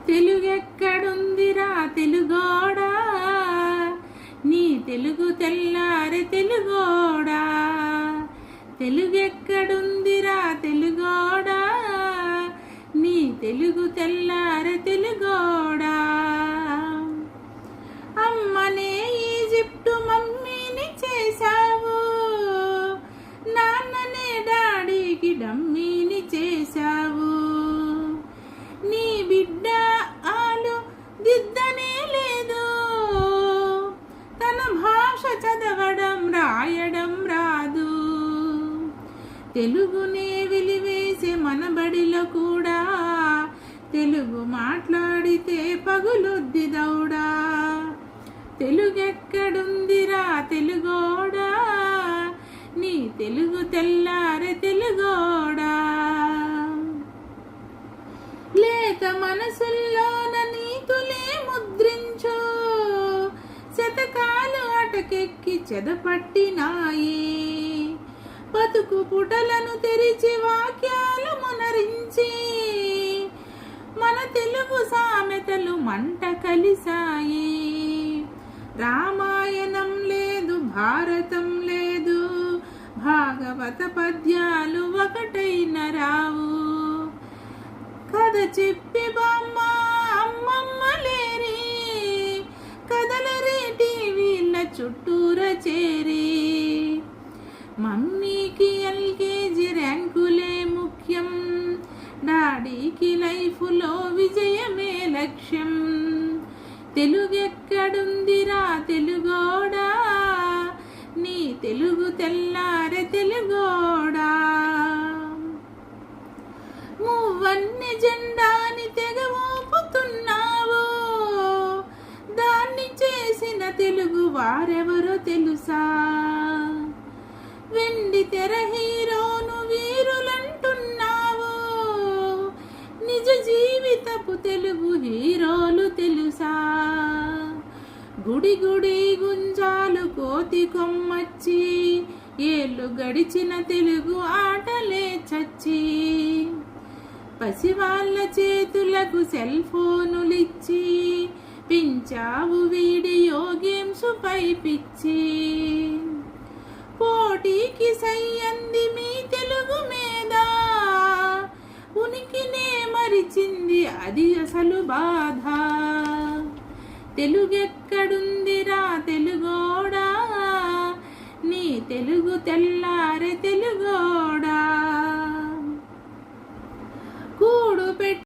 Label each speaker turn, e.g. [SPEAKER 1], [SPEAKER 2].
[SPEAKER 1] తెలుగెక్కడుందిరా తెలుగోడా, నీ తెలుగు తెల్లారె తెలుగోడా. తెలుగెక్కడుందిరా తెలుగోడా, నీ తెలుగు తెల్లారె తెలుగోడా. అమ్మనే ఈజిప్టు మమ్మీని చేశావు, నాన్ననే డాడీకి డమ్మీని చేశావు. నీ బిడ్డ ఆలు దిద్దనే లేదు, తన భాష చదవడం రాయడం రాదు. తెలుగునే వెలివేసే మన బడిలో కూడా తెలుగు మాట్లాడితే పగులుద్ది దౌడా. తెలుగెక్కడుందిరా తెలుగోడా, నీ తెలుగు తెల్లారె తెలుగోడా. లేత మనసుల్లోన నీతులే ముద్రించు, శతకాలు అటకెక్కి చెదపట్టినాయి. బతుకు పుటలను తెరిచి వాక్యాలు మునరించి, మన తెలుగు సామెతలు మంట కలిసాయి. రామాయణం లేదు, భారతం లేదు, భాగవత పద్యాలు ఒకటైన రావు. కథ చెప్పి బామ్మ అమ్మమ్మ లేరి, కథలరే టీవీల చుట్టూర చేరి. మమ్మీకి ఎల్కేజీ ర్యాంకులే ముఖ్యం, డాడీకి లైఫ్లో విజయమే లక్ష్యం. తెలుగెక్కడుందిరా తెలుగోడా, నీ తెలుగు తెల్లారె తెలుగోడా. మూవన్ని జెండాని తెగ ఊపుతున్నావు, దాన్ని చేసిన తెలుగు వారెవరో తెలుసా. వెండి తెర హీరోను వీరులంటున్నావు, నిజ జీవితపు తెలుగు హీరోలు తెలుసా. గుడి గుడి గుంజాలు కోతి కొమ్మచ్చి, ఏళ్ళు గడిచిన తెలుగు ఆటలే చచ్చి. పసివాళ్ళ చేతులకు సెల్ ఫోనులిచ్చి, పెంచావు వీడియో గేమ్స్ పై పిచ్చి. పోటీకి సయ్యంది మీ తెలుగు మీద, ఉనికినే మరిచింది అది అసలు బాధ. తెలుగెక్కడుందిరా తెలుగోడా, నీ తెలుగు తెల్లారె తెలుగోడా. కూడు పెట్టి